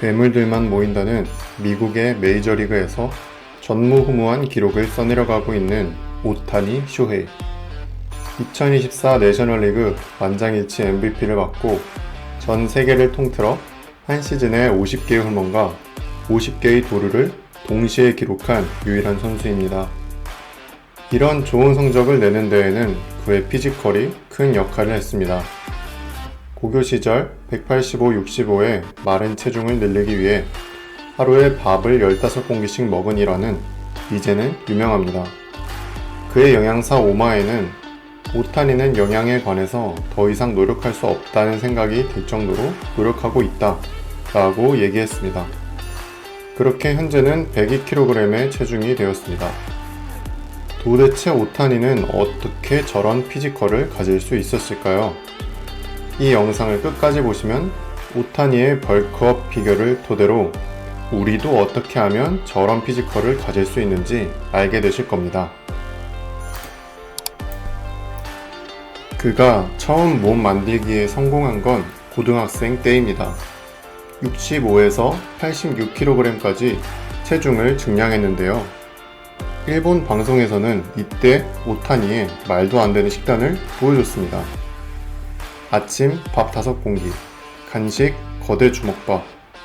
괴물들만 모인다는 미국의 메이저리그에서 전무후무한 기록을 써내려가고 있는 오타니 쇼헤이. 2024 내셔널리그 만장일치 MVP를 받고 전 세계를 통틀어 한 시즌에 50개의 홈런과 50개의 도루를 동시에 기록한 유일한 선수입니다. 이런 좋은 성적을 내는 데에는 그의 피지컬이 큰 역할을 했습니다. 고교 시절 185-65의 마른 체중을 늘리기 위해 하루에 밥을 15공기씩 먹은 일화는 이제는 유명합니다. 그의 영양사 오마에는 오타니는 영양에 관해서 더 이상 노력할 수 없다는 생각이 들 정도로 노력하고 있다 라고 얘기했습니다. 그렇게 현재는 102kg의 체중이 되었습니다. 도대체 오타니는 어떻게 저런 피지컬을 가질 수 있었을까요? 이 영상을 끝까지 보시면 오타니의 벌크업 비결을 토대로 우리도 어떻게 하면 저런 피지컬을 가질 수 있는지 알게 되실 겁니다. 그가 처음 몸 만들기에 성공한 건 고등학생 때입니다. 65에서 86kg까지 체중을 증량했는데요. 일본 방송에서는 이때 오타니의 말도 안 되는 식단을 보여줬습니다. 아침 밥 5공기, 간식 거대 주먹밥,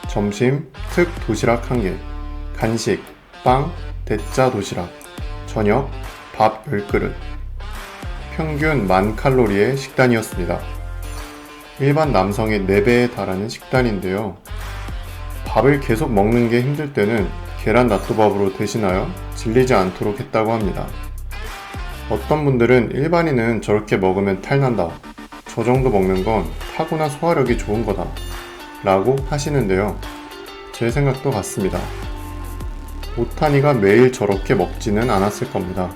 점심 특 도시락 1개, 간식 빵 대짜 도시락, 저녁 밥 10그릇, 평균 10,000칼로리의 식단이었습니다. 일반 남성의 4배에 달하는 식단인데요. 밥을 계속 먹는 게 힘들 때는 계란 낫또밥으로 대신하여 질리지 않도록 했다고 합니다. 어떤 분들은 일반인은 저렇게 먹으면 탈난다, 저 정도 먹는 건 타고난 소화력이 좋은 거다 라고 하시는데요. 제 생각도 같습니다. 오타니가 매일 저렇게 먹지는 않았을 겁니다.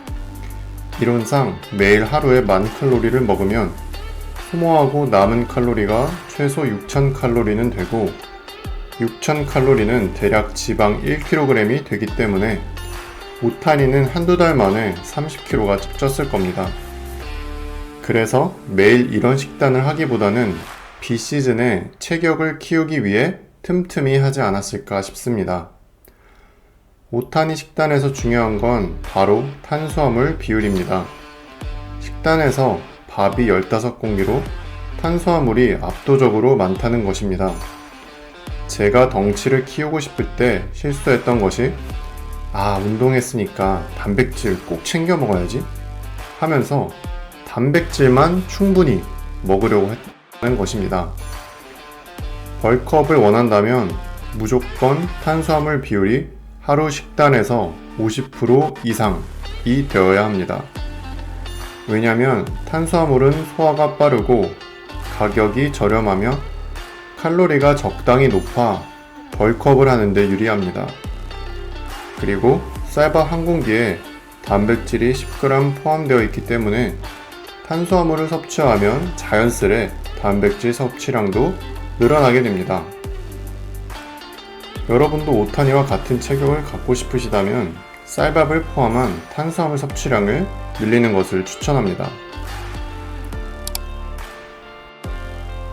이론상 매일 하루에 10,000칼로리를 먹으면 소모하고 남은 칼로리가 최소 6,000칼로리는 되고 6,000칼로리는 대략 지방 1kg이 되기 때문에 오타니는 한두 달 만에 30kg가 쪘을 겁니다. 그래서 매일 이런 식단을 하기보다는 비시즌에 체격을 키우기 위해 틈틈이 하지 않았을까 싶습니다. 오타니 식단에서 중요한 건 바로 탄수화물 비율입니다. 식단에서 밥이 15공기로 탄수화물이 압도적으로 많다는 것입니다. 제가 덩치를 키우고 싶을 때 실수했던 것이 운동했으니까 단백질 꼭 챙겨 먹어야지 하면서 단백질만 충분히 먹으려고 했다는 것입니다. 벌크업을 원한다면 무조건 탄수화물 비율이 하루 식단에서 50% 이상이 되어야 합니다. 왜냐하면 탄수화물은 소화가 빠르고 가격이 저렴하며 칼로리가 적당히 높아 벌크업을 하는데 유리합니다. 그리고 쌀밥 한 공기에 단백질이 10g 포함되어 있기 때문에 탄수화물을 섭취하면 자연스레 단백질 섭취량도 늘어나게 됩니다. 여러분도 오타니와 같은 체격을 갖고 싶으시다면 쌀밥을 포함한 탄수화물 섭취량을 늘리는 것을 추천합니다.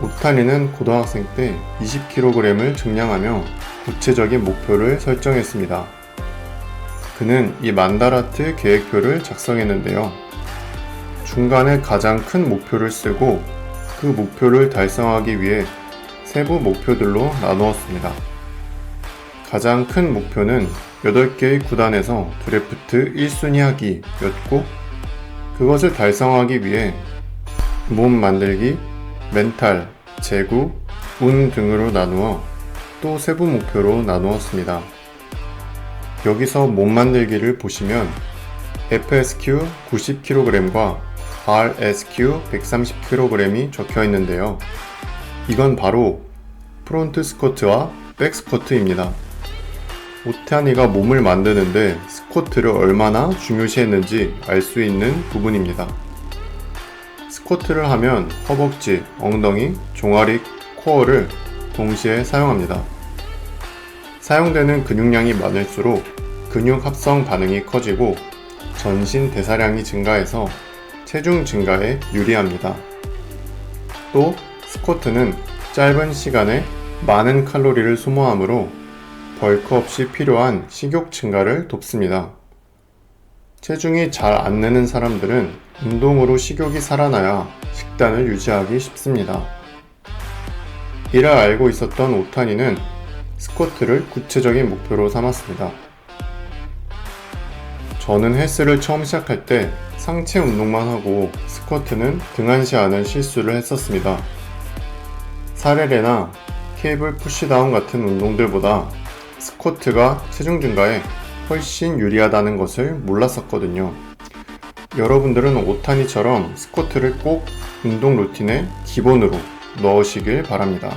오타니는 고등학생 때 20kg을 증량하며 구체적인 목표를 설정했습니다. 그는 이 만다라트 계획표를 작성했는데요. 중간에 가장 큰 목표를 쓰고 그 목표를 달성하기 위해 세부 목표들로 나누었습니다. 가장 큰 목표는 8개의 구단에서 드래프트 1순위 하기였고 그것을 달성하기 위해 몸 만들기, 멘탈, 재구, 운 등으로 나누어 또 세부 목표로 나누었습니다. 여기서 몸 만들기를 보시면 FSQ 90kg과 RSQ 130kg이 적혀 있는데요. 이건 바로 프론트 스쿼트와 백 스쿼트입니다. 오타니가 몸을 만드는데 스쿼트를 얼마나 중요시했는지 알 수 있는 부분입니다. 스쿼트를 하면 허벅지, 엉덩이, 종아리, 코어를 동시에 사용합니다. 사용되는 근육량이 많을수록 근육 합성 반응이 커지고 전신 대사량이 증가해서 체중 증가에 유리합니다. 또 스쿼트는 짧은 시간에 많은 칼로리를 소모하므로 벌크 없이 필요한 식욕 증가를 돕습니다. 체중이 잘 안 느는 사람들은 운동으로 식욕이 살아나야 식단을 유지하기 쉽습니다. 이를 알고 있었던 오타니는 스쿼트를 구체적인 목표로 삼았습니다. 저는 헬스를 처음 시작할 때 상체 운동만 하고 스쿼트는 등한시하는 실수를 했었습니다. 사레레나 케이블 푸시다운 같은 운동들보다 스쿼트가 체중 증가에 훨씬 유리하다는 것을 몰랐었거든요. 여러분들은 오타니처럼 스쿼트를 꼭 운동 루틴의 기본으로 넣으시길 바랍니다.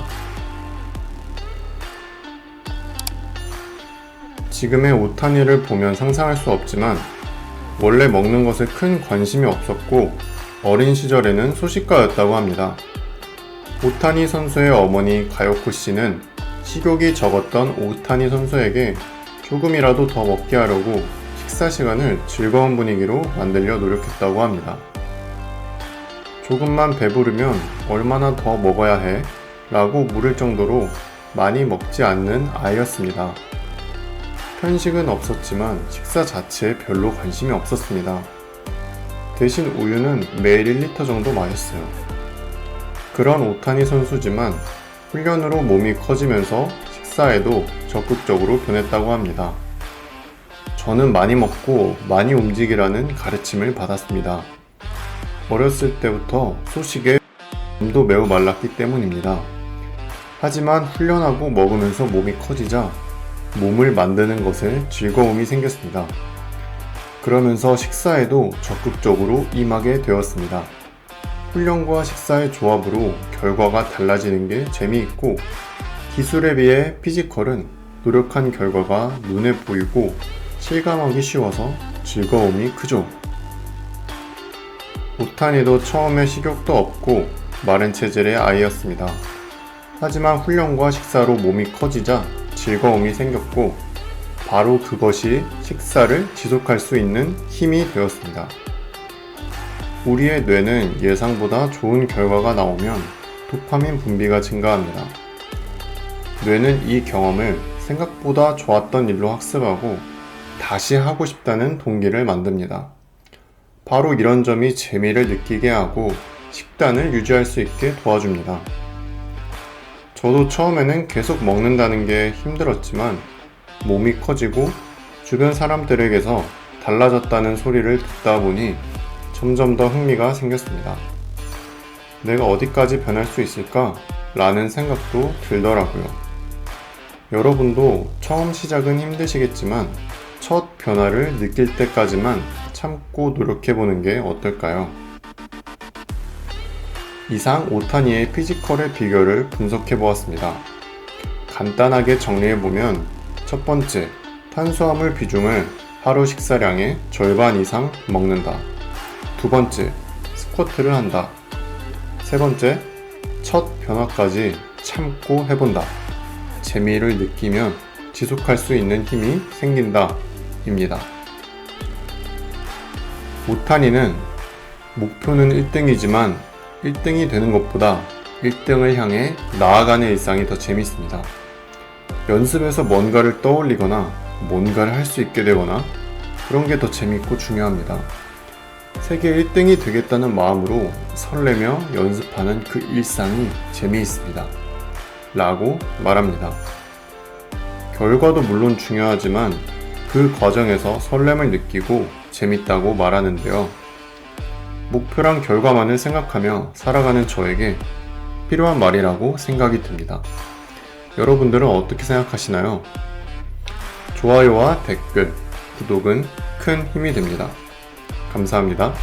지금의 오타니를 보면 상상할 수 없지만 원래 먹는 것에 큰 관심이 없었고 어린 시절에는 소식가였다고 합니다. 오타니 선수의 어머니 가요코 씨는 식욕이 적었던 오타니 선수에게 조금이라도 더 먹게 하려고 식사 시간을 즐거운 분위기로 만들려 노력했다고 합니다. 조금만 배부르면 얼마나 더 먹어야 해? 라고 물을 정도로 많이 먹지 않는 아이였습니다. 편식은 없었지만 식사 자체에 별로 관심이 없었습니다. 대신 우유는 매일 1리터 정도 마셨어요. 그런 오타니 선수지만 훈련으로 몸이 커지면서 식사에도 적극적으로 변했다고 합니다. 저는 많이 먹고 많이 움직이라는 가르침을 받았습니다. 어렸을 때부터 소식에 몸도 매우 말랐기 때문입니다. 하지만 훈련하고 먹으면서 몸이 커지자 몸을 만드는 것에 즐거움이 생겼습니다. 그러면서 식사에도 적극적으로 임하게 되었습니다. 훈련과 식사의 조합으로 결과가 달라지는 게 재미있고 기술에 비해 피지컬은 노력한 결과가 눈에 보이고 실감하기 쉬워서 즐거움이 크죠. 오타니도 처음에 식욕도 없고 마른 체질의 아이였습니다. 하지만 훈련과 식사로 몸이 커지자 즐거움이 생겼고 바로 그것이 식사를 지속할 수 있는 힘이 되었습니다. 우리의 뇌는 예상보다 좋은 결과가 나오면 도파민 분비가 증가합니다. 뇌는 이 경험을 생각보다 좋았던 일로 학습하고 다시 하고 싶다는 동기를 만듭니다. 바로 이런 점이 재미를 느끼게 하고 식단을 유지할 수 있게 도와줍니다. 저도 처음에는 계속 먹는다는 게 힘들었지만 몸이 커지고 주변 사람들에게서 달라졌다는 소리를 듣다 보니 점점 더 흥미가 생겼습니다. 내가 어디까지 변할 수 있을까? 라는 생각도 들더라고요. 여러분도 처음 시작은 힘드시겠지만 첫 변화를 느낄 때까지만 참고 노력해보는 게 어떨까요? 이상 오타니의 피지컬의 비결을 분석해보았습니다. 간단하게 정리해보면 첫 번째, 탄수화물 비중을 하루 식사량의 절반 이상 먹는다. 두 번째, 스쿼트를 한다. 세 번째, 첫 변화까지 참고 해본다. 재미를 느끼면 지속할 수 있는 힘이 생긴다. 입니다. 오타니는 목표는 1등이지만 1등이 되는 것보다 1등을 향해 나아가는 일상이 더 재밌습니다. 연습에서 뭔가를 떠올리거나 뭔가를 할 수 있게 되거나 그런 게 더 재밌고 중요합니다. 세계 1등이 되겠다는 마음으로 설레며 연습하는 그 일상이 재미있습니다. 라고 말합니다. 결과도 물론 중요하지만 그 과정에서 설렘을 느끼고 재밌다고 말하는데요. 목표랑 결과만을 생각하며 살아가는 저에게 필요한 말이라고 생각이 듭니다. 여러분들은 어떻게 생각하시나요? 좋아요와 댓글, 구독은 큰 힘이 됩니다. 감사합니다.